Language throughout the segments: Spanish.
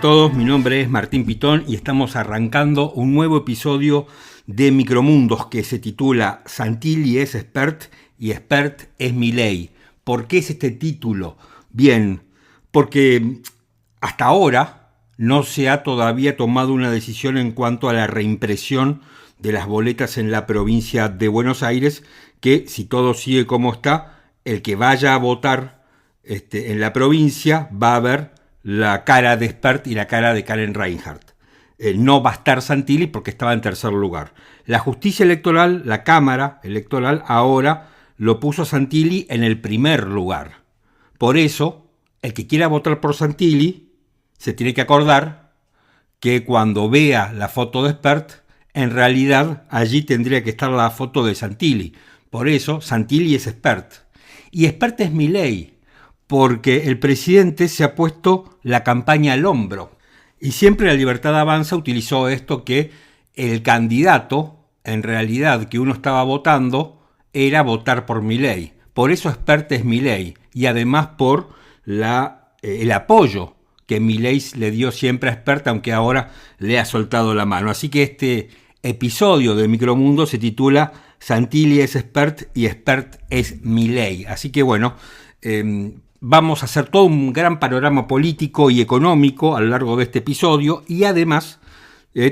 todos, mi nombre es Martín Pitón y estamos arrancando un nuevo episodio de Micromundos que se titula Santilli es expert y expert es Milei. ¿Por qué es este título? Bien, porque hasta ahora no se ha todavía tomado una decisión en cuanto a la reimpresión de las boletas en la provincia de Buenos Aires, que si todo sigue como está, el que vaya a votar en la provincia va a ver la cara de Expert y la cara de Karen Reinhardt. No va a estar Santilli porque estaba en tercer lugar. La justicia electoral, la Cámara Electoral, ahora lo puso a Santilli en el primer lugar. Por eso, el que quiera votar por Santilli se tiene que acordar que cuando vea la foto de Expert, en realidad allí tendría que estar la foto de Santilli. Por eso, Santilli es Expert. Y Expert es Milei, porque el presidente se ha puesto la campaña al hombro. Y siempre la Libertad Avanza utilizó esto, que el candidato, en realidad, que uno estaba votando, era votar por Milei. Por eso Expert es Milei. Y además por el apoyo que Milei le dio siempre a Expert, aunque ahora le ha soltado la mano. Así que este episodio de Micromundo se titula Santilli es Expert y Expert es Milei. Así que bueno, vamos a hacer todo un gran panorama político y económico a lo largo de este episodio y además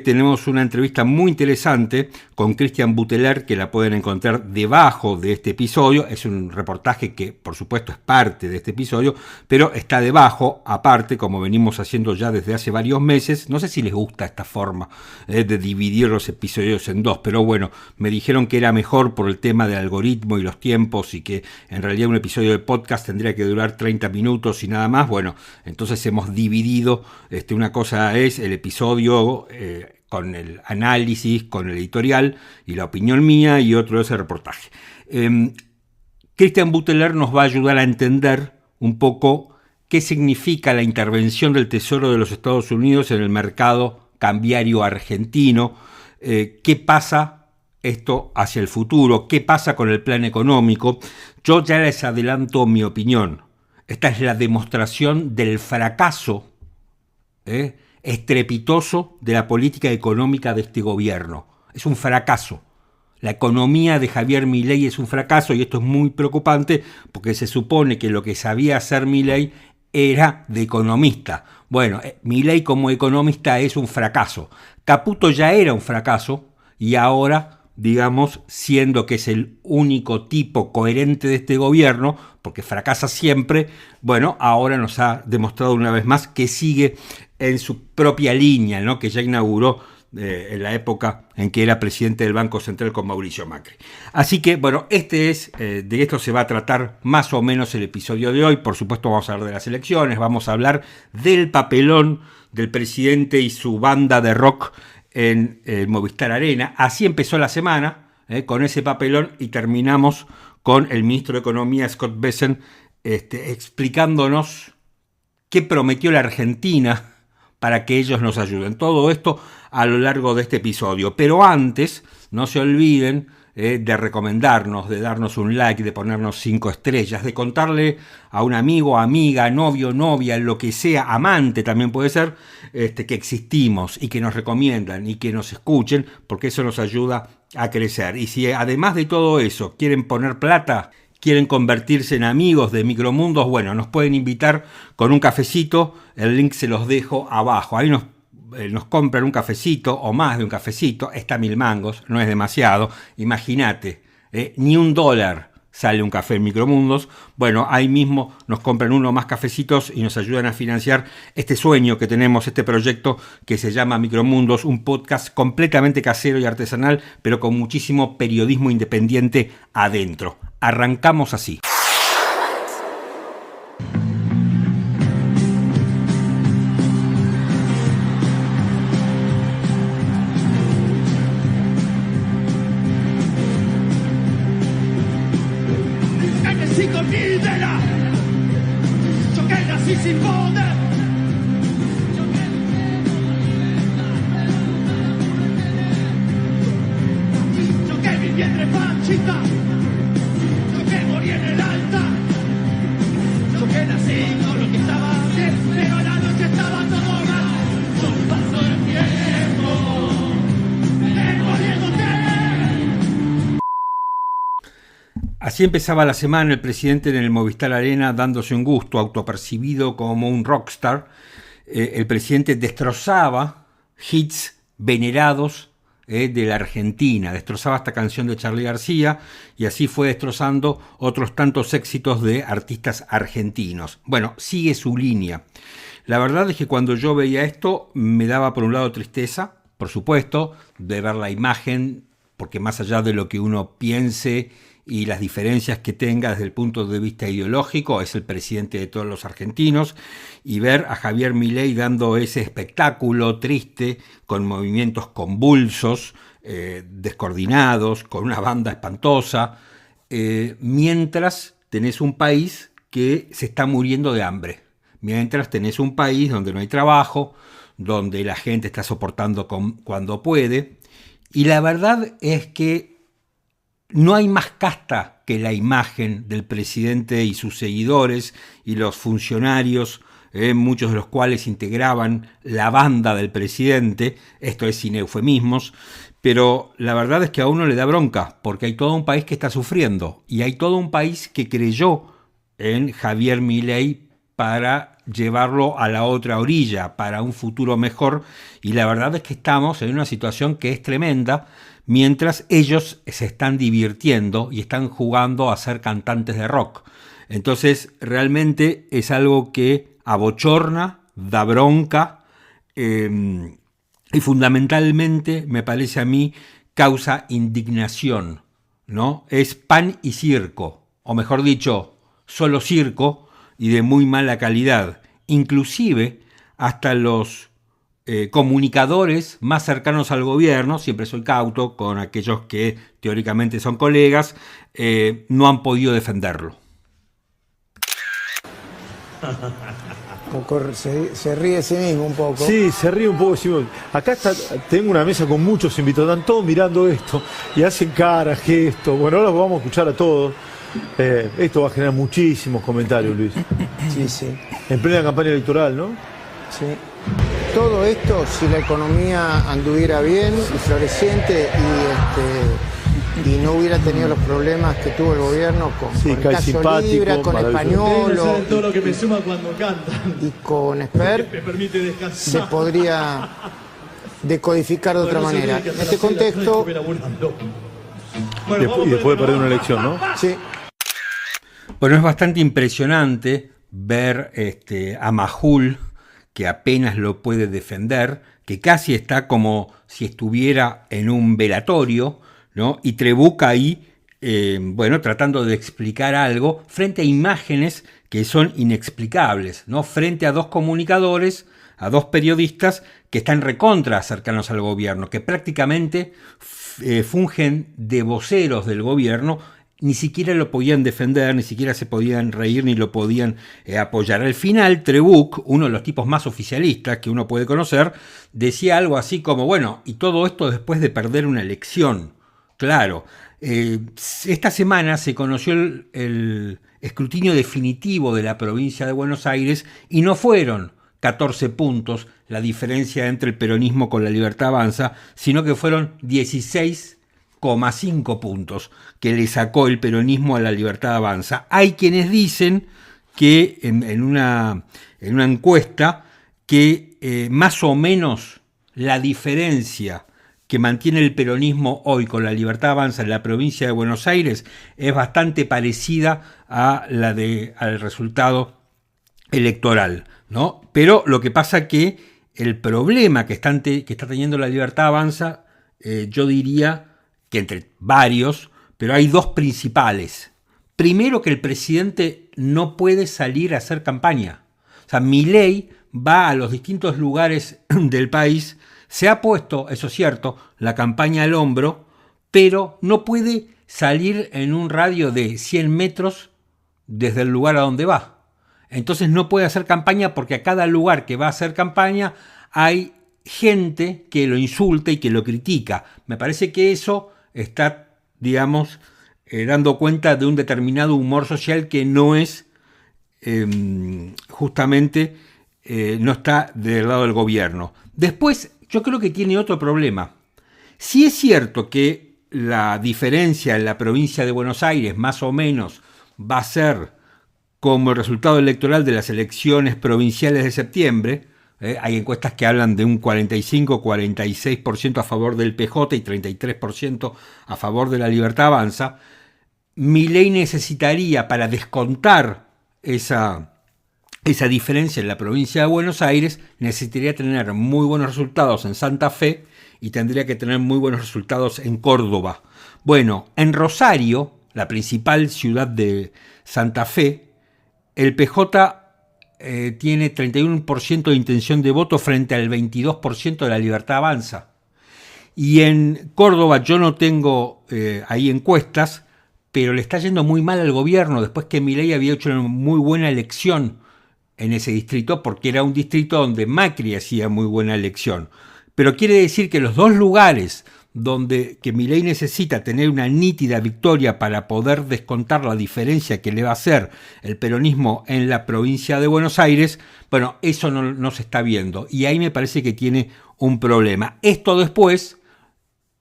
tenemos una entrevista muy interesante con Cristian Buteler que la pueden encontrar debajo de este episodio. Es un reportaje que por supuesto es parte de este episodio, pero está debajo, aparte, como venimos haciendo ya desde hace varios meses. No sé si les gusta esta forma de dividir los episodios en dos, pero bueno, me dijeron que era mejor por el tema del algoritmo y los tiempos y que en realidad un episodio de podcast tendría que durar 30 minutos y nada más. Bueno, entonces hemos dividido, una cosa es el episodio con el análisis, con el editorial y la opinión mía, y otro es el reportaje. Cristian Buteler nos va a ayudar a entender un poco qué significa la intervención del Tesoro de los Estados Unidos en el mercado cambiario argentino, qué pasa esto hacia el futuro, qué pasa con el plan económico. Yo ya les adelanto mi opinión. Esta es la demostración del fracaso estrepitoso de la política económica de este gobierno. Es un fracaso. La economía de Javier Milei es un fracaso y esto es muy preocupante porque se supone que lo que sabía hacer Milei era de economista. Bueno, Milei como economista es un fracaso. Caputo ya era un fracaso y ahora, digamos, siendo que es el único tipo coherente de este gobierno, porque fracasa siempre, bueno, ahora nos ha demostrado una vez más que sigue en su propia línea, ¿no? Que ya inauguró en la época en que era presidente del Banco Central con Mauricio Macri. Así que, bueno, de esto se va a tratar más o menos el episodio de hoy. Por supuesto vamos a hablar de las elecciones, vamos a hablar del papelón del presidente y su banda de rock en Movistar Arena. Así empezó la semana, con ese papelón, y terminamos con el ministro de Economía, Scott Bessent, explicándonos qué prometió la Argentina para que ellos nos ayuden. Todo esto a lo largo de este episodio. Pero antes, no se olviden de recomendarnos, de darnos un like, de ponernos 5 estrellas, de contarle a un amigo, amiga, novio, novia, lo que sea, amante también puede ser, que existimos y que nos recomiendan y que nos escuchen, porque eso nos ayuda a crecer. Y si además de todo eso quieren poner plata, quieren convertirse en amigos de Micromundos, bueno, nos pueden invitar con un cafecito, el link se los dejo abajo. Ahí nos compran un cafecito o más de un cafecito, está 1000 mangos, no es demasiado. Imagínate, ni $1 sale un café en Micromundos. Bueno, ahí mismo nos compran uno o más cafecitos y nos ayudan a financiar este sueño que tenemos, este proyecto que se llama Micromundos, un podcast completamente casero y artesanal, pero con muchísimo periodismo independiente adentro. Arrancamos así. Yo que nací con lo que estaba bien, pero a la noche estaba todo mal. Así empezaba la semana el presidente en el Movistar Arena dándose un gusto, autopercibido como un rockstar. El presidente destrozaba hits venerados de la Argentina, destrozaba esta canción de Charly García y así fue destrozando otros tantos éxitos de artistas argentinos. Bueno, sigue su línea. La verdad es que cuando yo veía esto me daba por un lado tristeza, por supuesto, de ver la imagen, porque más allá de lo que uno piense y las diferencias que tenga desde el punto de vista ideológico, es el presidente de todos los argentinos, y ver a Javier Milei dando ese espectáculo triste, con movimientos convulsos, descoordinados, con una banda espantosa, mientras tenés un país que se está muriendo de hambre, mientras tenés un país donde no hay trabajo, donde la gente está soportando cuando puede, y la verdad es que no hay más casta que la imagen del presidente y sus seguidores y los funcionarios, muchos de los cuales integraban la banda del presidente, esto es sin eufemismos, pero la verdad es que a uno le da bronca, porque hay todo un país que está sufriendo, y hay todo un país que creyó en Javier Milei para llevarlo a la otra orilla, para un futuro mejor, y la verdad es que estamos en una situación que es tremenda, mientras ellos se están divirtiendo y están jugando a ser cantantes de rock. Entonces, realmente es algo que abochorna, da bronca, y fundamentalmente, me parece a mí, causa indignación, ¿no? Es pan y circo, o mejor dicho, solo circo y de muy mala calidad. Inclusive, hasta los comunicadores más cercanos al gobierno, siempre soy cauto con aquellos que teóricamente son colegas, no han podido defenderlo. Se ríe de sí mismo un poco. Sí, se ríe un poco. Acá tengo una mesa con muchos invitados, están todos mirando esto y hacen caras, gestos. Bueno, ahora vamos a escuchar a todos. Esto va a generar muchísimos comentarios, Luis. Sí, sí. En plena campaña electoral, ¿no? Sí. Todo esto, si la economía anduviera bien y floreciente y no hubiera tenido los problemas que tuvo el gobierno con Caso Libre, con Españolo, todo lo que me suma cuando cantan y con Expert, me permite descansar. se podría decodificar de otra manera. En este contexto, y después de perder una elección, ¿no? sí. Bueno, es bastante impresionante ver a Majul, que apenas lo puede defender, que casi está como si estuviera en un velatorio, ¿no? Y Trebuch ahí, tratando de explicar algo frente a imágenes que son inexplicables, ¿no? Frente a dos comunicadores, a dos periodistas que están recontra cercanos al gobierno, que prácticamente fungen de voceros del gobierno. Ni siquiera lo podían defender, ni siquiera se podían reír, ni lo podían apoyar. Al final, Trebuch, uno de los tipos más oficialistas que uno puede conocer, decía algo así como, bueno, y todo esto después de perder una elección. Claro, esta semana se conoció el escrutinio definitivo de la provincia de Buenos Aires y no fueron 14 puntos la diferencia entre el peronismo con la Libertad Avanza, sino que fueron 16,5 puntos que le sacó el peronismo a la Libertad Avanza. Hay quienes dicen que en una encuesta que más o menos la diferencia que mantiene el peronismo hoy con la Libertad Avanza en la provincia de Buenos Aires es bastante parecida a la al resultado electoral, ¿no? Pero lo que pasa que el problema que está teniendo la Libertad Avanza, yo diría que entre varios, pero hay dos principales. Primero, que el presidente no puede salir a hacer campaña. O sea, Milei va a los distintos lugares del país, se ha puesto, eso es cierto, la campaña al hombro, pero no puede salir en un radio de 100 metros desde el lugar a donde va. Entonces no puede hacer campaña porque a cada lugar que va a hacer campaña hay gente que lo insulta y que lo critica. Me parece que eso está, digamos, dando cuenta de un determinado humor social que no es justamente, no está del lado del gobierno. Después, yo creo que tiene otro problema. Sí es cierto que la diferencia en la provincia de Buenos Aires más o menos va a ser como el resultado electoral de las elecciones provinciales de septiembre. Hay encuestas que hablan de un 45-46% a favor del PJ y 33% a favor de la Libertad Avanza. Milei necesitaría, para descontar esa diferencia en la provincia de Buenos Aires, necesitaría tener muy buenos resultados en Santa Fe y tendría que tener muy buenos resultados en Córdoba. Bueno, en Rosario, la principal ciudad de Santa Fe, el PJ tiene 31% de intención de voto frente al 22% de la Libertad Avanza. Y en Córdoba yo no tengo ahí encuestas, pero le está yendo muy mal al gobierno después que Milei había hecho una muy buena elección en ese distrito, porque era un distrito donde Macri hacía muy buena elección. Pero quiere decir que los dos lugares donde que Milei necesita tener una nítida victoria para poder descontar la diferencia que le va a hacer el peronismo en la provincia de Buenos Aires, bueno, eso no se está viendo. Y ahí me parece que tiene un problema. Esto después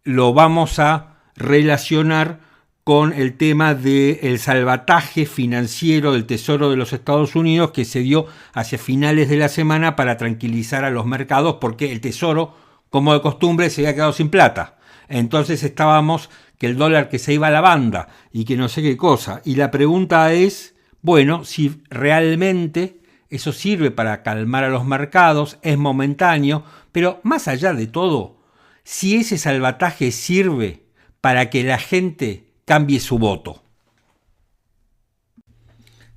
lo vamos a relacionar con el tema del salvataje financiero del Tesoro de los Estados Unidos que se dio hacia finales de la semana para tranquilizar a los mercados, porque el Tesoro, como de costumbre, se había quedado sin plata. Entonces estábamos que el dólar que se iba a la banda y que no sé qué cosa. Y la pregunta es, bueno, si realmente eso sirve para calmar a los mercados, es momentáneo, pero más allá de todo, si ese salvataje sirve para que la gente cambie su voto.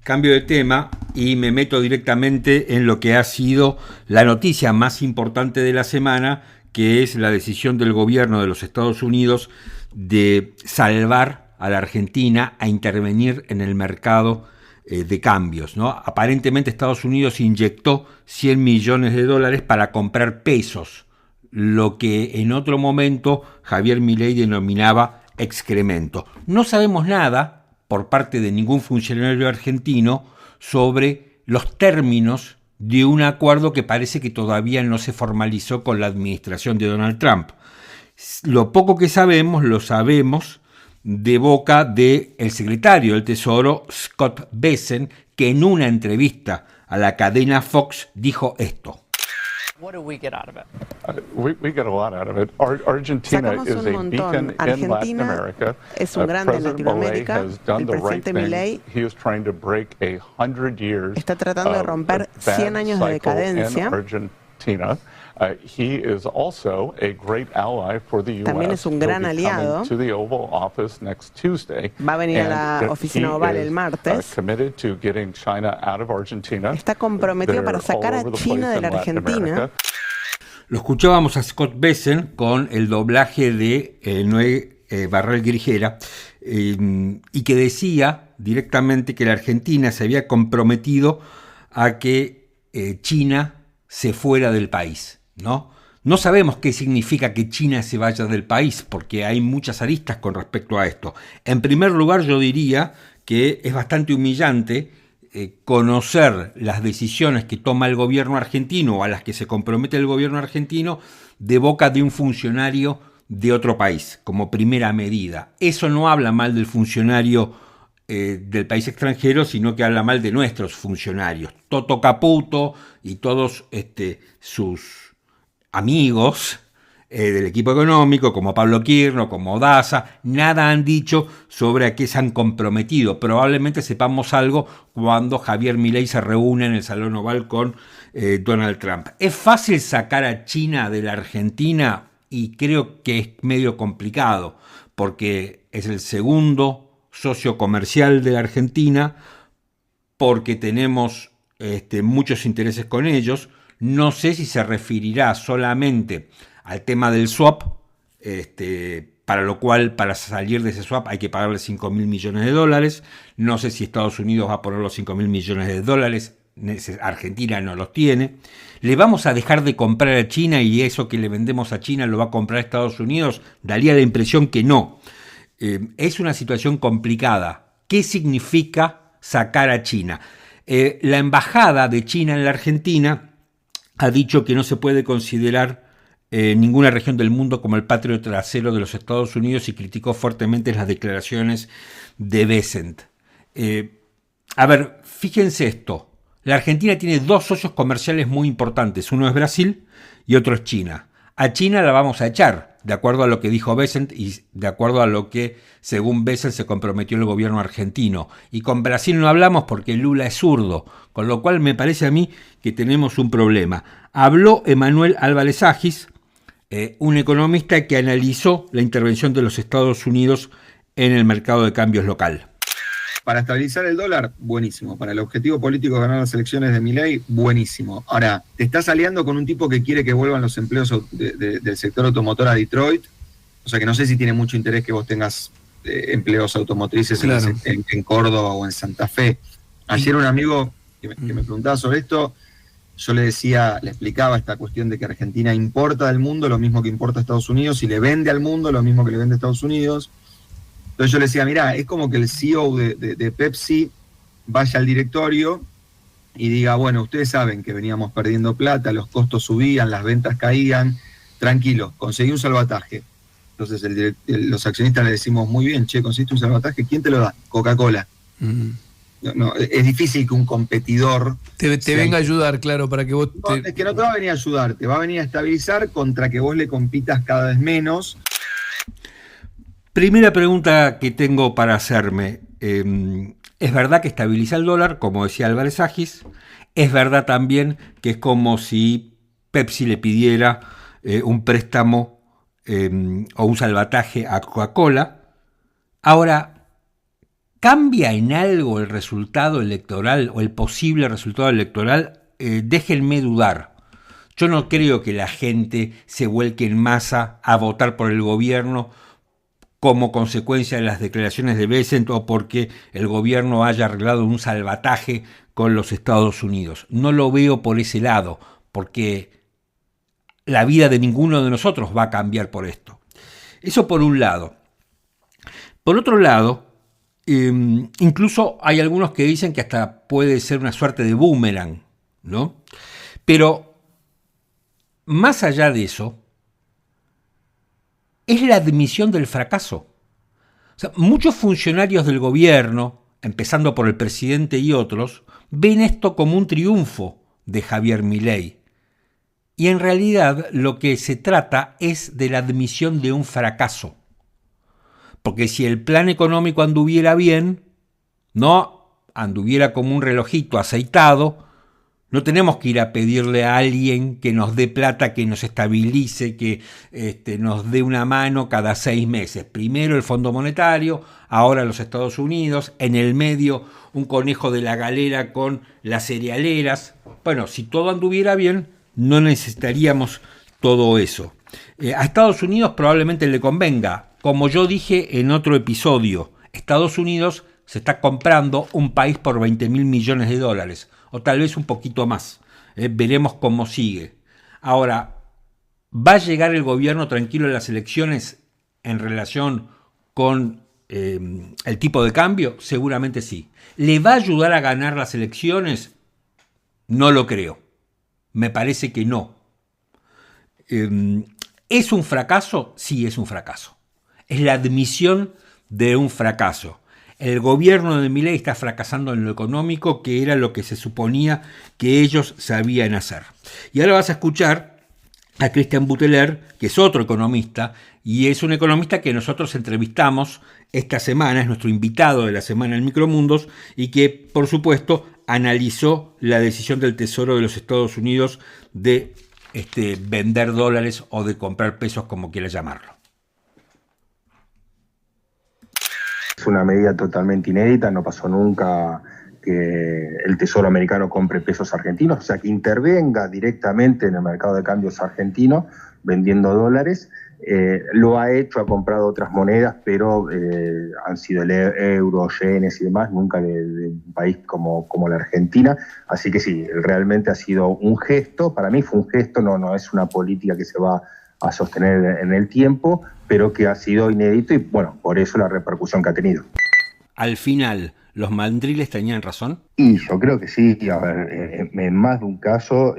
Cambio de tema y me meto directamente en lo que ha sido la noticia más importante de la semana, que es la decisión del gobierno de los Estados Unidos de salvar a la Argentina, a intervenir en el mercado de cambios, ¿no? Aparentemente Estados Unidos inyectó $100 millones para comprar pesos, lo que en otro momento Javier Milei denominaba excremento. No sabemos nada por parte de ningún funcionario argentino sobre los términos de un acuerdo que parece que todavía no se formalizó con la administración de Donald Trump. Lo poco que sabemos, lo sabemos de boca del secretario del Tesoro, Scott Bessent, que en una entrevista a la cadena Fox dijo esto. What do we get out of it? We get a lot out of it. Argentina is a beacon in Latin America. Es un grande en Latinoamérica. El presidente Milei está tratando de romper 100 años de decadencia. He is also a great ally for the US. También es un gran aliado. To the Oval Office next Tuesday. Va a venir a la oficina oval el martes. Committed to getting China out of Argentina. Está comprometido para sacar a China de la Argentina. Lo escuchábamos a Scott Bessent con el doblaje de Noé Barral Grijera y que decía directamente que la Argentina se había comprometido a que China se fuera del país, ¿no? No sabemos qué significa que China se vaya del país, porque hay muchas aristas con respecto a esto. En primer lugar, yo diría que es bastante humillante conocer las decisiones que toma el gobierno argentino o a las que se compromete el gobierno argentino de boca de un funcionario de otro país, como primera medida. Eso no habla mal del funcionario del país extranjero, sino que habla mal de nuestros funcionarios. Toto Caputo y todos sus amigos del equipo económico, como Pablo Kirno, como Daza, nada han dicho sobre a qué se han comprometido. Probablemente sepamos algo cuando Javier Milei se reúne en el Salón Oval con Donald Trump. ¿Es fácil sacar a China de la Argentina? Y creo que es medio complicado, porque es el segundo socio comercial de la Argentina, porque tenemos muchos intereses con ellos. No sé si se referirá solamente al tema del swap, para lo cual, para salir de ese swap hay que pagarle $5.000 millones. No sé si Estados Unidos va a poner los $5.000 millones. Argentina no los tiene. ¿Le vamos a dejar de comprar a China y eso que le vendemos a China lo va a comprar Estados Unidos? Daría la impresión que no. Es una situación complicada. ¿Qué significa sacar a China? La embajada de China en la Argentina ha dicho que no se puede considerar ninguna región del mundo como el patio trasero de los Estados Unidos y criticó fuertemente las declaraciones de Bessent. A ver, fíjense esto. La Argentina tiene dos socios comerciales muy importantes. Uno es Brasil y otro es China. A China la vamos a echar, de acuerdo a lo que dijo Bessent y de acuerdo a lo que, según Bessent, se comprometió el gobierno argentino. Y con Brasil no hablamos porque Lula es zurdo, con lo cual me parece a mí que tenemos un problema. Habló Emanuel Álvarez Agis, un economista que analizó la intervención de los Estados Unidos en el mercado de cambios local. Para estabilizar el dólar, buenísimo. Para el objetivo político de ganar las elecciones de Milei, buenísimo. Ahora, te estás aliando con un tipo que quiere que vuelvan los empleos del sector automotor a Detroit. O sea que no sé si tiene mucho interés que vos tengas empleos automotrices claro. en Córdoba o en Santa Fe. Ayer un amigo que me preguntaba sobre esto, yo le explicaba esta cuestión de que Argentina importa del mundo lo mismo que importa a Estados Unidos y le vende al mundo lo mismo que le vende a Estados Unidos. Entonces yo le decía, mirá, es como que el CEO de Pepsi vaya al directorio y diga, bueno, ustedes saben que veníamos perdiendo plata, los costos subían, las ventas caían, tranquilos, conseguí un salvataje. Entonces los accionistas le decimos, muy bien, che, conseguiste un salvataje, ¿quién te lo da? Coca-Cola. No, es difícil que un competidor... Te venga a ayudar, claro, para que vos... No, es que no te va a venir a ayudar, te va a venir a estabilizar contra que vos le compitas cada vez menos. Primera pregunta que tengo para hacerme. ¿Es verdad que estabiliza el dólar, como decía Álvarez Agis? ¿Es verdad también que es como si Pepsi le pidiera un préstamo o un salvataje a Coca-Cola? Ahora, ¿cambia en algo el resultado electoral o el posible resultado electoral? Déjenme dudar. Yo no creo que la gente se vuelque en masa a votar por el gobierno como consecuencia de las declaraciones de Bessent o porque el gobierno haya arreglado un salvataje con los Estados Unidos. No lo veo por ese lado, porque la vida de ninguno de nosotros va a cambiar por esto. Eso por un lado. Por otro lado, incluso hay algunos que dicen que hasta puede ser una suerte de boomerang, ¿no? Pero más allá de eso, es la admisión del fracaso. O sea, muchos funcionarios del gobierno, empezando por el presidente y otros, ven esto como un triunfo de Javier Milei. Y en realidad lo que se trata es de la admisión de un fracaso. Porque si el plan económico anduviera bien, no anduviera como un relojito aceitado, no tenemos que ir a pedirle a alguien que nos dé plata, que nos estabilice, que nos dé una mano cada 6 meses. Primero el Fondo Monetario, ahora los Estados Unidos, en el medio un conejo de la galera con las cerealeras. Bueno, si todo anduviera bien, no necesitaríamos todo eso. A Estados Unidos probablemente le convenga. Como yo dije en otro episodio, Estados Unidos se está comprando un país por $20.000 millones, o tal vez un poquito más. Veremos cómo sigue. Ahora, ¿va a llegar el gobierno tranquilo a las elecciones en relación con el tipo de cambio? Seguramente sí. ¿Le va a ayudar a ganar las elecciones? No lo creo. Me parece que no. ¿Es un fracaso? Sí, es un fracaso. Es la admisión de un fracaso. El gobierno de Milei está fracasando en lo económico, que era lo que se suponía que ellos sabían hacer. Y ahora vas a escuchar a Christian Buteler, que es otro economista, y es un economista que nosotros entrevistamos esta semana, es nuestro invitado de la semana en Micromundos, y que, por supuesto, analizó la decisión del Tesoro de los Estados Unidos de vender dólares o de comprar pesos, como quiera llamarlo. Es una medida totalmente inédita, no pasó nunca que el Tesoro americano compre pesos argentinos, o sea, que intervenga directamente en el mercado de cambios argentino vendiendo dólares. Lo ha hecho, ha comprado otras monedas, pero han sido el euro, yenes y demás, nunca de un país como la Argentina. Así que sí, realmente ha sido un gesto, para mí fue un gesto, no es una política que se va a sostener en el tiempo, pero que ha sido inédito y bueno, por eso la repercusión que ha tenido. al final, ¿los mandriles tenían razón? Y yo creo que sí. A ver, en más de un caso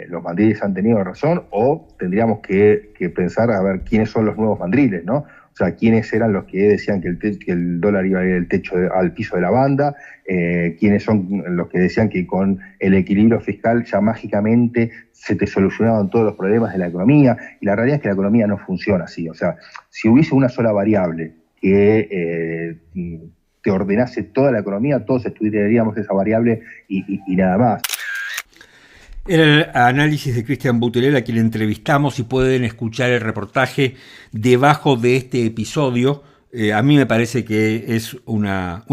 los mandriles han tenido razón, o tendríamos que pensar a ver quiénes son los nuevos mandriles, ¿no? O sea, quiénes eran los que decían que el dólar iba a ir al piso de la banda, quiénes son los que decían que con el equilibrio fiscal ya mágicamente se te solucionaban todos los problemas de la economía, y la realidad es que la economía no funciona así. O sea, si hubiese una sola variable que te ordenase toda la economía, todos estudiaríamos esa variable y nada más. El análisis de Cristian Butteler, a quien entrevistamos, y pueden escuchar el reportaje debajo de este episodio. A mí me parece que es un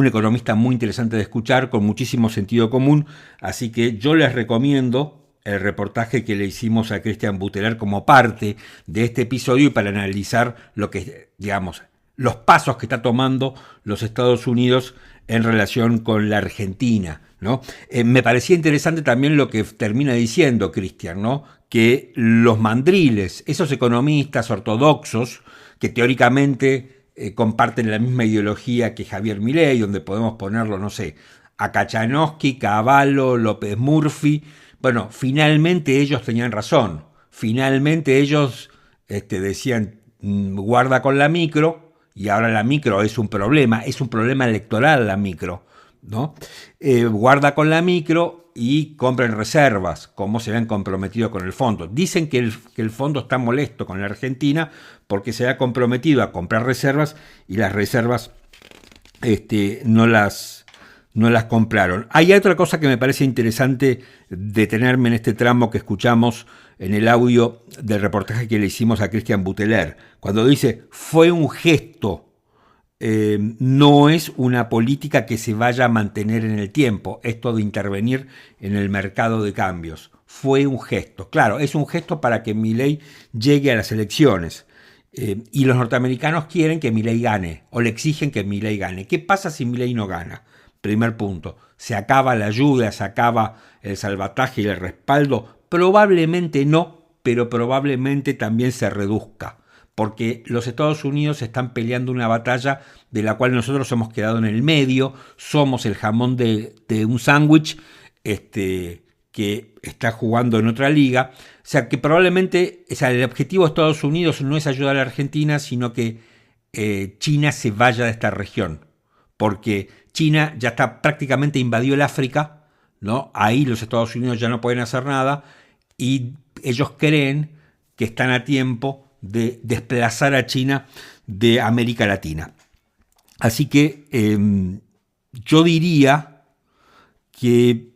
economista muy interesante de escuchar, con muchísimo sentido común, así que yo les recomiendo el reportaje que le hicimos a Cristian Butteler como parte de este episodio, y para analizar lo que, digamos, los pasos que está tomando los Estados Unidos en relación con la Argentina, ¿no? Me parecía interesante también lo que termina diciendo Cristian, ¿no? Que los mandriles, esos economistas ortodoxos que teóricamente comparten la misma ideología que Javier Milei, donde podemos ponerlo, no sé, a Kachanowski, Cavallo, López Murphy, bueno, finalmente ellos tenían razón, finalmente ellos decían guarda con la micro, y ahora la micro es un problema electoral la micro, ¿no? Guarda con la micro y compren reservas, como se han comprometido con el fondo. Dicen que el fondo está molesto con la Argentina porque se ha comprometido a comprar reservas y las reservas no las compraron. Hay otra cosa que me parece interesante detenerme en este tramo que escuchamos en el audio del reportaje que le hicimos a Cristian Butteler, cuando dice fue un gesto, no es una política que se vaya a mantener en el tiempo, esto de intervenir en el mercado de cambios, fue un gesto. Claro, es un gesto para que Milei llegue a las elecciones, y los norteamericanos quieren que Milei gane, o le exigen que Milei gane. ¿Qué pasa si Milei no gana? Primer punto, ¿se acaba la ayuda, se acaba el salvataje y el respaldo? Probablemente no, pero probablemente también se reduzca, porque los Estados Unidos están peleando una batalla de la cual nosotros hemos quedado en el medio, somos el jamón de un sándwich que está jugando en otra liga. O sea, que probablemente el objetivo de Estados Unidos no es ayudar a la Argentina, sino que China se vaya de esta región, porque China ya está prácticamente invadió el África, ¿no? Ahí los Estados Unidos ya no pueden hacer nada, y ellos creen que están a tiempo de desplazar a China de América Latina. Así que yo diría que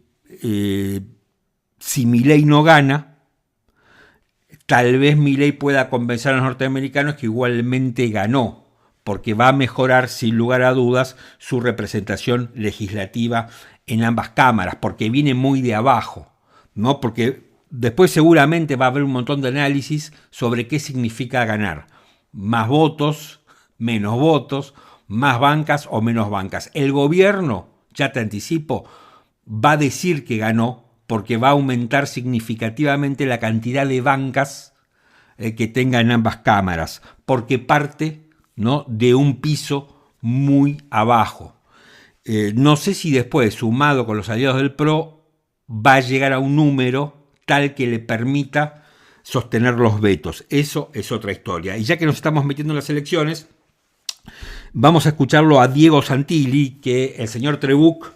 si Milei no gana, tal vez Milei pueda convencer a los norteamericanos que igualmente ganó, porque va a mejorar sin lugar a dudas su representación legislativa en ambas cámaras, porque viene muy de abajo, ¿no? Porque después seguramente va a haber un montón de análisis sobre qué significa ganar. Más votos, menos votos, más bancas o menos bancas. El gobierno, ya te anticipo, va a decir que ganó porque va a aumentar significativamente la cantidad de bancas que tenga en ambas cámaras, porque parte, ¿no?, de un piso muy abajo. No sé si después, sumado con los aliados del PRO, va a llegar a un número tal que le permita sostener los vetos. Eso es otra historia. Y ya que nos estamos metiendo en las elecciones, vamos a escucharlo a Diego Santilli, que el señor Trebuch,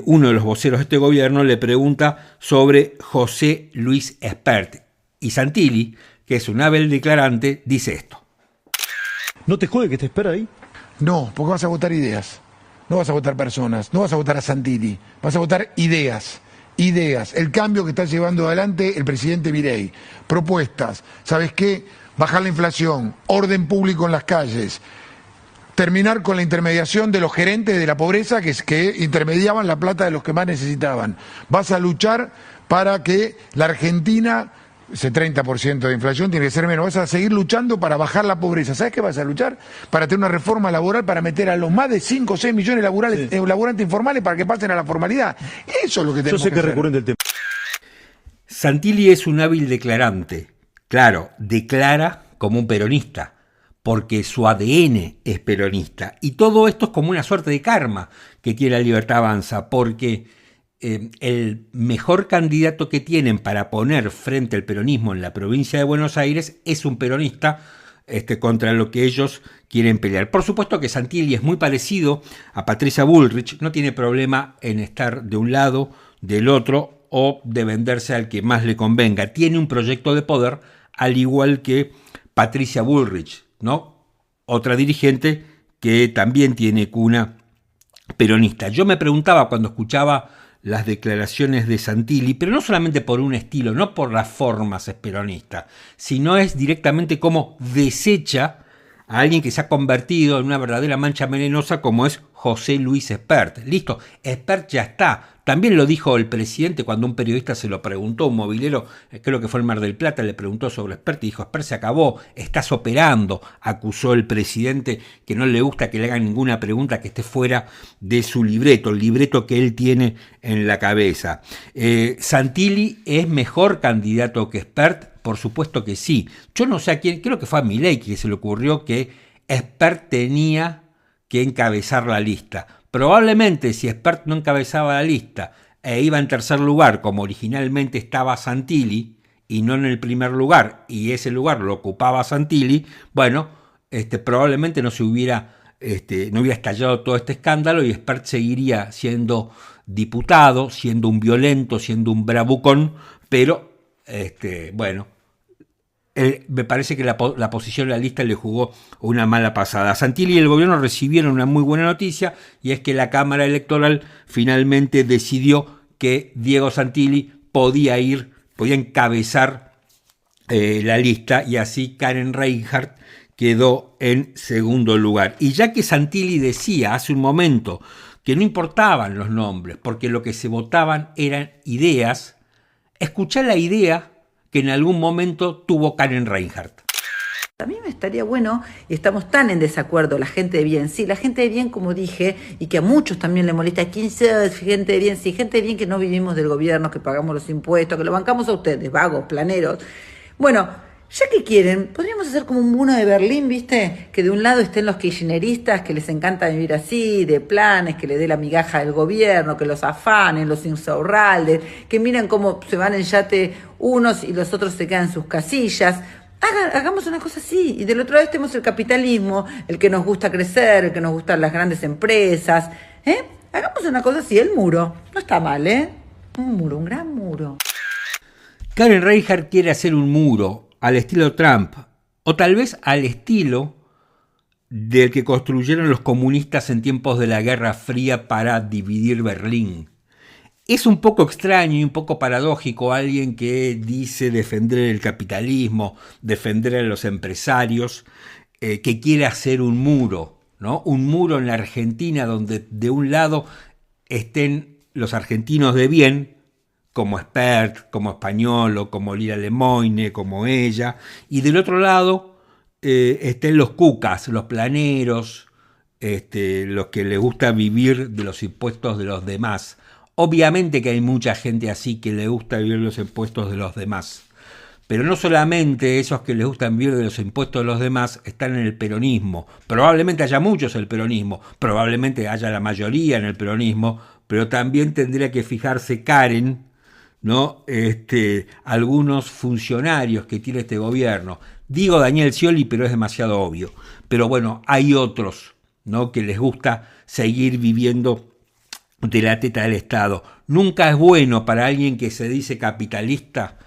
uno de los voceros de este gobierno, le pregunta sobre José Luis Espert. Y Santilli, que es un hábil declarante, dice esto. ¿No te jode que te espera ahí? No, porque vas a votar ideas. No vas a votar personas, no vas a votar a Santilli, vas a votar ideas. Ideas, el cambio que está llevando adelante el presidente Milei, propuestas, ¿sabes qué? Bajar la inflación, orden público en las calles, terminar con la intermediación de los gerentes de la pobreza que intermediaban la plata de los que más necesitaban. Vas a luchar para que la Argentina, ese 30% de inflación tiene que ser menos, vas a seguir luchando para bajar la pobreza. ¿Sabes qué vas a luchar? Para tener una reforma laboral, para meter a los más de 5 o 6 millones de laburantes informales para que pasen a la formalidad. Eso es lo que tenemos que hacer. Yo sé que es recurrente el tema. Santilli es un hábil declarante. Claro, declara como un peronista, porque su ADN es peronista. Y todo esto es como una suerte de karma que tiene La Libertad Avanza, porque el mejor candidato que tienen para poner frente al peronismo en la provincia de Buenos Aires es un peronista contra lo que ellos quieren pelear. Por supuesto que Santilli es muy parecido a Patricia Bullrich, no tiene problema en estar de un lado, del otro, o de venderse al que más le convenga. Tiene un proyecto de poder, al igual que Patricia Bullrich, ¿no? Otra dirigente que también tiene cuna peronista. Yo me preguntaba cuando escuchaba las declaraciones de Santilli, pero no solamente por un estilo, no por las formas es peronista, sino es directamente como desecha a alguien que se ha convertido en una verdadera mancha venenosa como es José Luis Espert. Listo, Espert ya está. También lo dijo el presidente cuando un periodista se lo preguntó, un movilero, creo que fue el Mar del Plata, le preguntó sobre Espert y dijo, Espert se acabó, estás operando, acusó el presidente que no le gusta que le hagan ninguna pregunta que esté fuera de su libreto, el libreto que él tiene en la cabeza. Santilli es mejor candidato que Espert, por supuesto que sí. Yo no sé a quién, creo que fue a Milei que se le ocurrió que Espert tenía que encabezar la lista. Probablemente si Espert no encabezaba la lista e iba en tercer lugar, como originalmente estaba Santilli, y no en el primer lugar, y ese lugar lo ocupaba Santilli, bueno, probablemente no hubiera estallado todo este escándalo y Espert seguiría siendo diputado, siendo un violento, siendo un bravucón, pero bueno, me parece que la posición de la lista le jugó una mala pasada. Santilli y el gobierno recibieron una muy buena noticia, y es que la Cámara Electoral finalmente decidió que Diego Santilli podía encabezar la lista, y así Karen Reinhardt quedó en segundo lugar. Y ya que Santilli decía hace un momento que no importaban los nombres, porque lo que se votaban eran ideas, escuchá la idea que en algún momento tuvo Karen Reinhardt. A mí me estaría bueno, y estamos tan en desacuerdo, la gente de bien, sí, la gente de bien, como dije, y que a muchos también le molesta, ¿quién sea gente de bien? Sí, gente de bien que no vivimos del gobierno, que pagamos los impuestos, que lo bancamos a ustedes, vagos, planeros. Bueno, ya que quieren, podríamos hacer como un muro de Berlín, ¿viste? Que de un lado estén los kirchneristas, que les encanta vivir así, de planes, que le dé la migaja del gobierno, que los afanen, los insaurraldes, que miran cómo se van en yate unos y los otros se quedan en sus casillas. Hagamos una cosa así. Y del otro lado estemos el capitalismo, el que nos gusta crecer, el que nos gustan las grandes empresas. Hagamos una cosa así, el muro. No está mal, Un muro, un gran muro. Karen Reinhardt quiere hacer un muro al estilo Trump, o tal vez al estilo del que construyeron los comunistas en tiempos de la Guerra Fría para dividir Berlín. Es un poco extraño y un poco paradójico alguien que dice defender el capitalismo, defender a los empresarios, que quiere hacer un muro, ¿no? Un muro en la Argentina donde de un lado estén los argentinos de bien, como Espert, como Españolo, como Lira Lemoine, como ella, y del otro lado estén los cucas, los planeros, los que les gusta vivir de los impuestos de los demás. Obviamente que hay mucha gente así que le gusta vivir de los impuestos de los demás, pero no solamente esos que les gustan vivir de los impuestos de los demás están en el peronismo. Probablemente haya muchos en el peronismo, probablemente haya la mayoría en el peronismo, pero también tendría que fijarse Karen, ¿no? Algunos funcionarios que tiene este gobierno. Digo Daniel Scioli, pero es demasiado obvio. Pero bueno, hay otros, ¿no? Que les gusta seguir viviendo de la teta del Estado. Nunca es bueno para alguien que se dice capitalista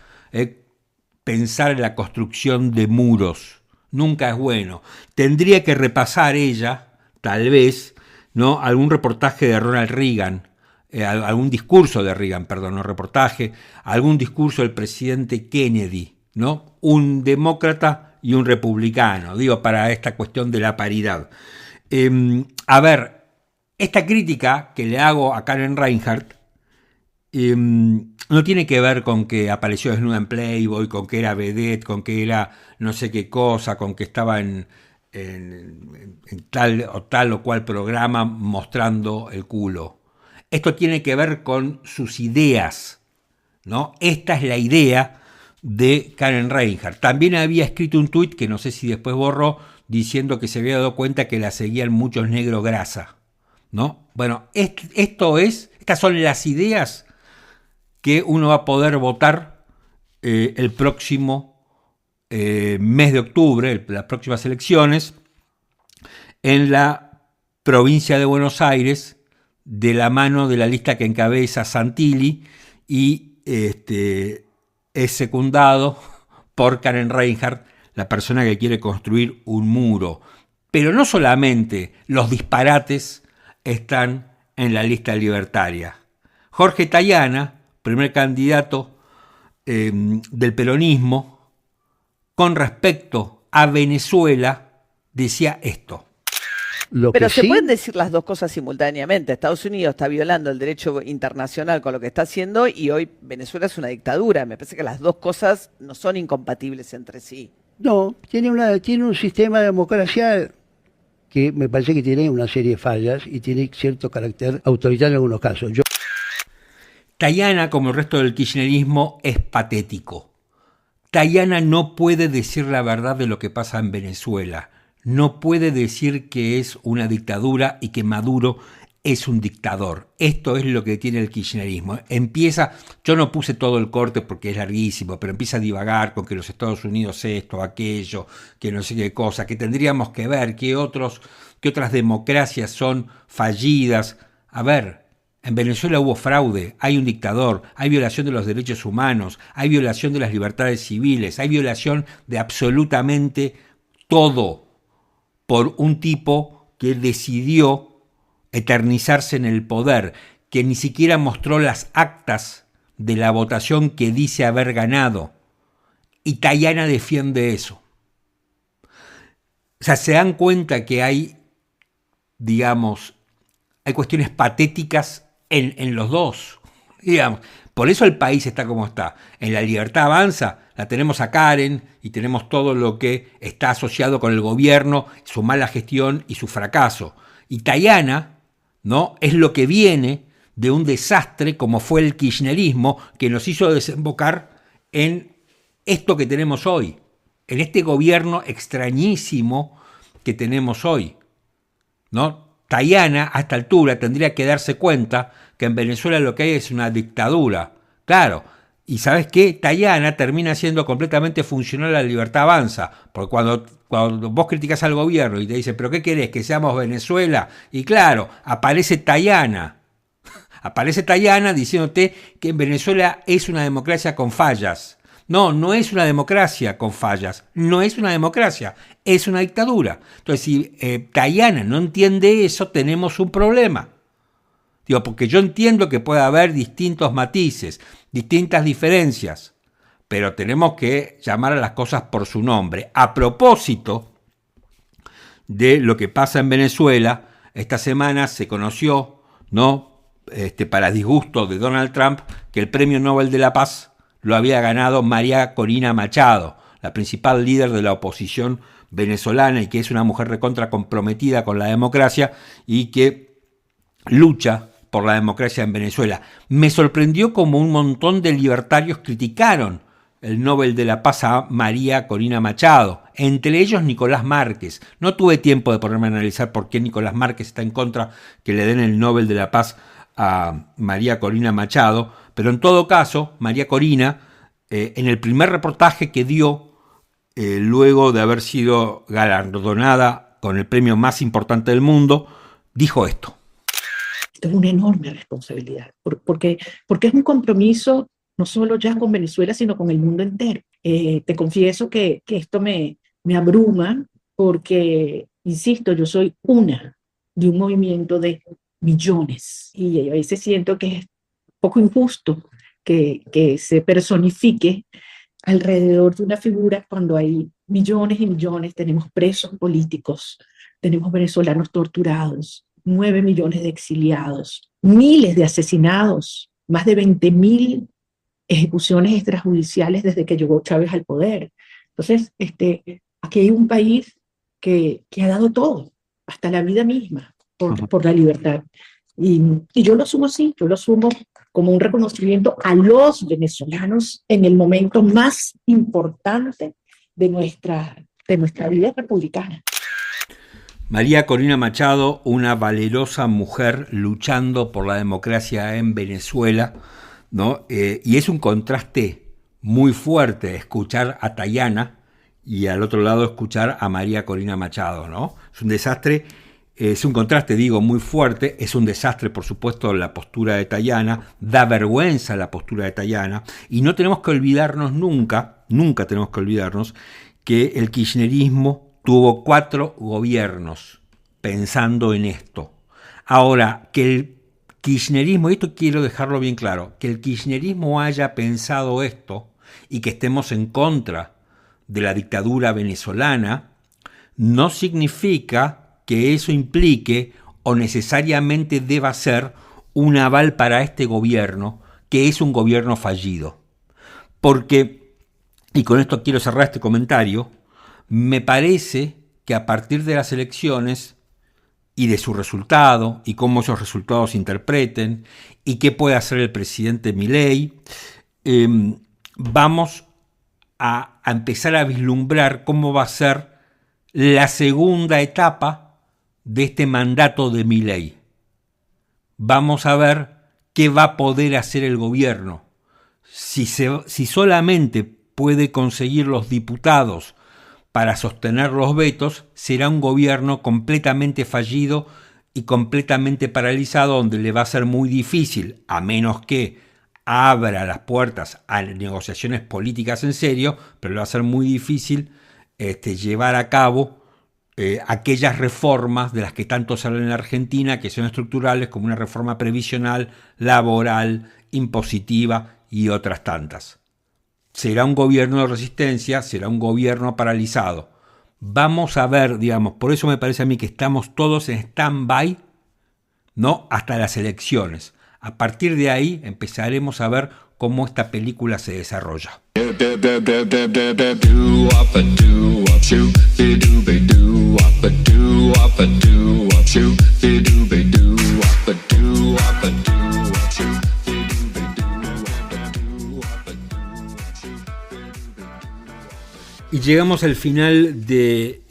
pensar en la construcción de muros. Nunca es bueno. Tendría que repasar ella, tal vez, ¿no? Algún reportaje de Ronald Reagan, algún discurso de Reagan, perdón, no reportaje, algún discurso del presidente Kennedy, ¿no? Un demócrata y un republicano, digo, para esta cuestión de la paridad. A ver, esta crítica que le hago a Karen Reinhardt no tiene que ver con que apareció desnuda en Playboy, con que era vedette, con que era no sé qué cosa, con que estaba en tal o cual programa mostrando el culo. Esto tiene que ver con sus ideas, ¿no? Esta es la idea de Karen Reinhardt. También había escrito un tuit que no sé si después borró, diciendo que se había dado cuenta que la seguían muchos negros grasa, ¿no? Bueno, estas son las ideas que uno va a poder votar el próximo mes de octubre, las próximas elecciones, en la provincia de Buenos Aires, de la mano de la lista que encabeza Santilli, y es secundado por Karen Reinhardt, la persona que quiere construir un muro. Pero no solamente los disparates están en la lista libertaria. Jorge Tayana, primer candidato del peronismo, con respecto a Venezuela, decía esto. Pero se pueden decir las dos cosas simultáneamente. Estados Unidos está violando el derecho internacional con lo que está haciendo y hoy Venezuela es una dictadura. Me parece que las dos cosas no son incompatibles entre sí. No, tiene un sistema de democracia que me parece que tiene una serie de fallas y tiene cierto carácter autoritario en algunos casos. Tayana, como el resto del kirchnerismo, es patético. Tayana no puede decir la verdad de lo que pasa en Venezuela. No puede decir que es una dictadura y que Maduro es un dictador. Esto es lo que tiene el kirchnerismo. Yo no puse todo el corte porque es larguísimo, pero empieza a divagar con que los Estados Unidos esto, aquello, que no sé qué cosa, que tendríamos que ver qué otras democracias son fallidas. A ver, en Venezuela hubo fraude, hay un dictador, hay violación de los derechos humanos, hay violación de las libertades civiles, hay violación de absolutamente todo por un tipo que decidió eternizarse en el poder, que ni siquiera mostró las actas de la votación que dice haber ganado. Y Tayana defiende eso. O sea, se dan cuenta que hay cuestiones patéticas en los dos. Digamos. Por eso el país está como está. En La Libertad Avanza la tenemos a Karen y tenemos todo lo que está asociado con el gobierno, su mala gestión y su fracaso. Y Tayana, ¿no?, es lo que viene de un desastre como fue el kirchnerismo, que nos hizo desembocar en esto que tenemos hoy, en este gobierno extrañísimo que tenemos hoy, ¿no? Tayana, a esta altura, tendría que darse cuenta que en Venezuela lo que hay es una dictadura. Claro, y ¿sabes qué? Tayana termina siendo completamente funcional a La Libertad Avanza, porque cuando vos criticás al gobierno y te dicen, ¿pero qué querés? ¿Que seamos Venezuela? Y claro, aparece Tayana diciéndote que en Venezuela es una democracia con fallas. No es una democracia con fallas, no es una democracia, es una dictadura. Entonces, si Tayana no entiende eso, tenemos un problema. Porque yo entiendo que puede haber distintos matices, distintas diferencias, pero tenemos que llamar a las cosas por su nombre. A propósito de lo que pasa en Venezuela, esta semana se conoció, ¿no?, para disgusto de Donald Trump, que el Premio Nobel de la Paz lo había ganado María Corina Machado, la principal líder de la oposición venezolana y que es una mujer recontra comprometida con la democracia y que lucha por la democracia en Venezuela. Me sorprendió como un montón de libertarios criticaron el Nobel de la Paz a María Corina Machado, entre ellos Nicolás Márquez. No tuve tiempo de ponerme a analizar por qué Nicolás Márquez está en contra que le den el Nobel de la Paz a María Corina Machado, pero en todo caso, María Corina, en el primer reportaje que dio, luego de haber sido galardonada con el premio más importante del mundo, dijo esto. Esto es una enorme responsabilidad, porque es un compromiso no solo ya con Venezuela, sino con el mundo entero. Te confieso que esto me abruma porque, insisto, yo soy una de un movimiento de millones y a veces siento que es poco injusto que se personifique alrededor de una figura cuando hay millones y millones. Tenemos presos políticos, tenemos venezolanos torturados, 9 millones de exiliados, miles de asesinados, más de 20.000 ejecuciones extrajudiciales desde que llegó Chávez al poder. Entonces, aquí hay un país que ha dado todo, hasta la vida misma, por la libertad. Y yo lo asumo así, yo lo asumo como un reconocimiento a los venezolanos en el momento más importante de nuestra vida republicana. María Corina Machado, una valerosa mujer luchando por la democracia en Venezuela, ¿no? Y es un contraste muy fuerte escuchar a Tayana y al otro lado escuchar a María Corina Machado, ¿no? Es un desastre, es un contraste, digo, muy fuerte. Es un desastre, por supuesto, la postura de Tayana, da vergüenza la postura de Tayana, y no tenemos que olvidarnos nunca tenemos que olvidarnos que el kirchnerismo tuvo 4 gobiernos pensando en esto. Ahora, que el kirchnerismo, y esto quiero dejarlo bien claro, que el kirchnerismo haya pensado esto y que estemos en contra de la dictadura venezolana, no significa que eso implique o necesariamente deba ser un aval para este gobierno, que es un gobierno fallido. Porque, y con esto quiero cerrar este comentario, me parece que a partir de las elecciones y de su resultado, y cómo esos resultados se interpreten, y qué puede hacer el presidente Milei, vamos a empezar a vislumbrar cómo va a ser la segunda etapa de este mandato de Milei. Vamos a ver qué va a poder hacer el gobierno. Si solamente puede conseguir los diputados para sostener los vetos, será un gobierno completamente fallido y completamente paralizado, donde le va a ser muy difícil, a menos que abra las puertas a negociaciones políticas en serio, pero le va a ser muy difícil llevar a cabo aquellas reformas de las que tanto se habla en la Argentina, que son estructurales, como una reforma previsional, laboral, impositiva y otras tantas. Será un gobierno de resistencia, será un gobierno paralizado. Vamos a ver, digamos, por eso me parece a mí que estamos todos en stand-by, ¿no? Hasta las elecciones. A partir de ahí empezaremos a ver cómo esta película se desarrolla. Y llegamos al final de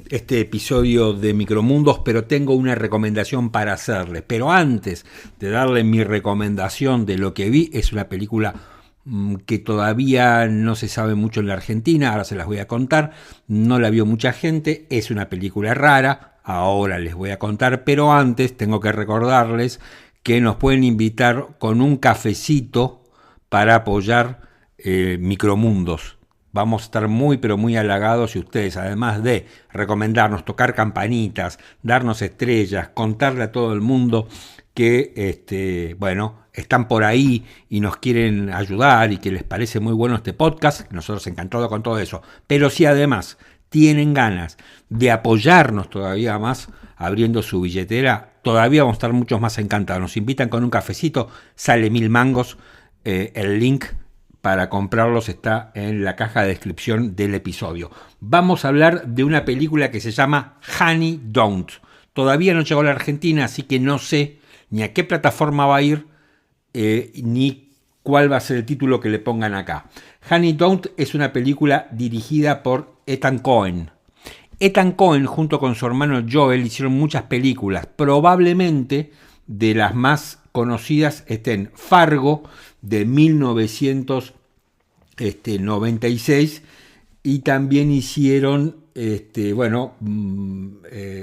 este episodio de Micromundos, pero tengo una recomendación para hacerles. Pero antes de darle mi recomendación de lo que vi, es una película que todavía no se sabe mucho en la Argentina, ahora se las voy a contar, no la vio mucha gente, es una película rara, ahora les voy a contar, pero antes tengo que recordarles que nos pueden invitar con un cafecito para apoyar Micromundos. Vamos a estar muy, pero muy halagados si ustedes, además de recomendarnos, tocar campanitas, darnos estrellas, contarle a todo el mundo que, están por ahí y nos quieren ayudar y que les parece muy bueno este podcast, nosotros encantados con todo eso. Pero si además tienen ganas de apoyarnos todavía más, abriendo su billetera, todavía vamos a estar muchos más encantados. Nos invitan con un cafecito, sale 1000 mangos, el link para comprarlos está en la caja de descripción del episodio. Vamos a hablar de una película que se llama Honey Don't. Todavía no llegó a la Argentina, así que no sé ni a qué plataforma va a ir, ni cuál va a ser el título que le pongan acá. Honey Don't es una película dirigida por Ethan Coen. Ethan Coen, junto con su hermano Joel, hicieron muchas películas. Probablemente de las más conocidas estén Fargo, de 1996, y también hicieron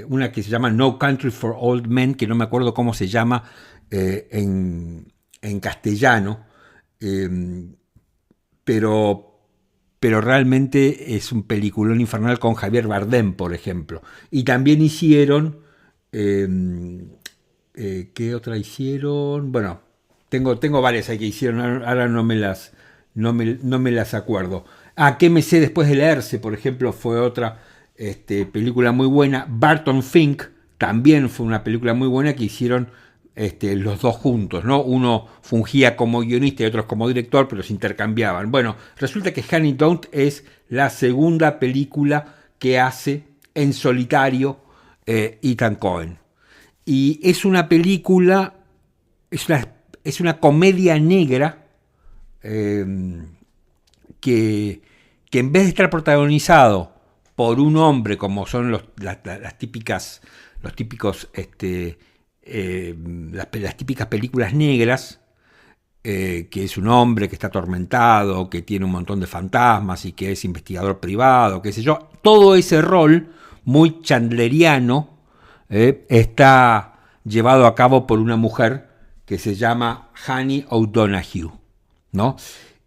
una que se llama No Country for Old Men, que no me acuerdo cómo se llama en castellano, pero realmente es un peliculón infernal con Javier Bardem, por ejemplo. Y también hicieron ¿qué otra hicieron? Bueno, tengo varias ahí que hicieron, ahora no me las acuerdo. ¿Qué me sé después de leerse? Por ejemplo, fue otra película muy buena. Barton Fink también fue una película muy buena que hicieron los dos juntos, ¿no? Uno fungía como guionista y otro como director, pero se intercambiaban. Bueno, resulta que Honey Don't es la segunda película que hace en solitario Ethan Coen. Y es una película, es una comedia negra que en vez de estar protagonizado por un hombre, como son las típicas películas negras, que es un hombre que está atormentado, que tiene un montón de fantasmas y que es investigador privado, qué sé yo. Todo ese rol muy chandleriano está llevado a cabo por una mujer que se llama Honey O'Donoghue, ¿no?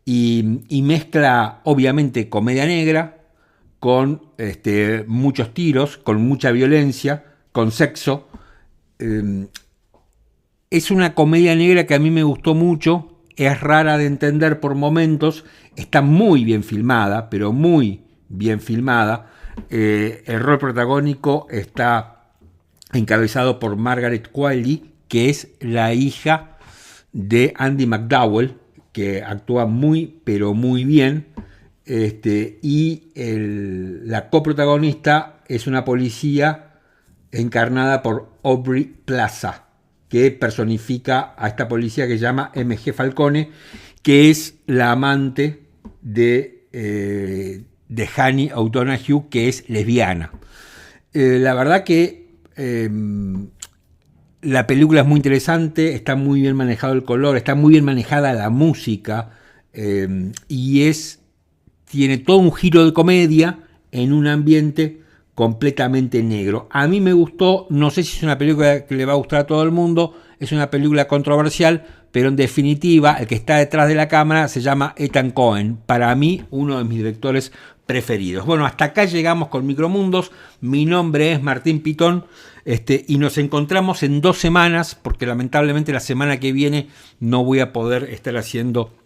Y mezcla obviamente comedia negra con muchos tiros, con mucha violencia, con sexo. Es una comedia negra que a mí me gustó mucho, es rara de entender por momentos, está muy bien filmada, pero muy bien filmada. El rol protagónico está encabezado por Margaret Qualley, que es la hija de Andy McDowell, que actúa muy, pero muy bien. Y la coprotagonista es una policía encarnada por Aubrey Plaza, que personifica a esta policía que se llama M.G. Falcone, que es la amante de Honey O'Donoghue, que es lesbiana. La verdad que la película es muy interesante, está muy bien manejado el color, está muy bien manejada la música, y tiene todo un giro de comedia en un ambiente completamente negro. A mí me gustó, no sé si es una película que le va a gustar a todo el mundo, es una película controversial, pero en definitiva el que está detrás de la cámara se llama Ethan Coen, para mí uno de mis directores preferidos. Bueno, hasta acá llegamos con Micromundos. Mi nombre es Martín Pitón, y nos encontramos en 2 semanas, porque lamentablemente la semana que viene no voy a poder estar haciendo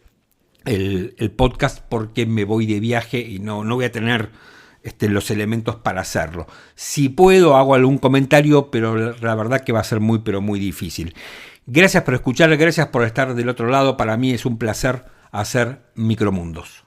el podcast porque me voy de viaje y no voy a tener los elementos para hacerlo. Si puedo hago algún comentario, pero la verdad que va a ser muy, pero muy difícil. Gracias por escuchar, gracias por estar del otro lado. Para mí es un placer hacer Micromundos.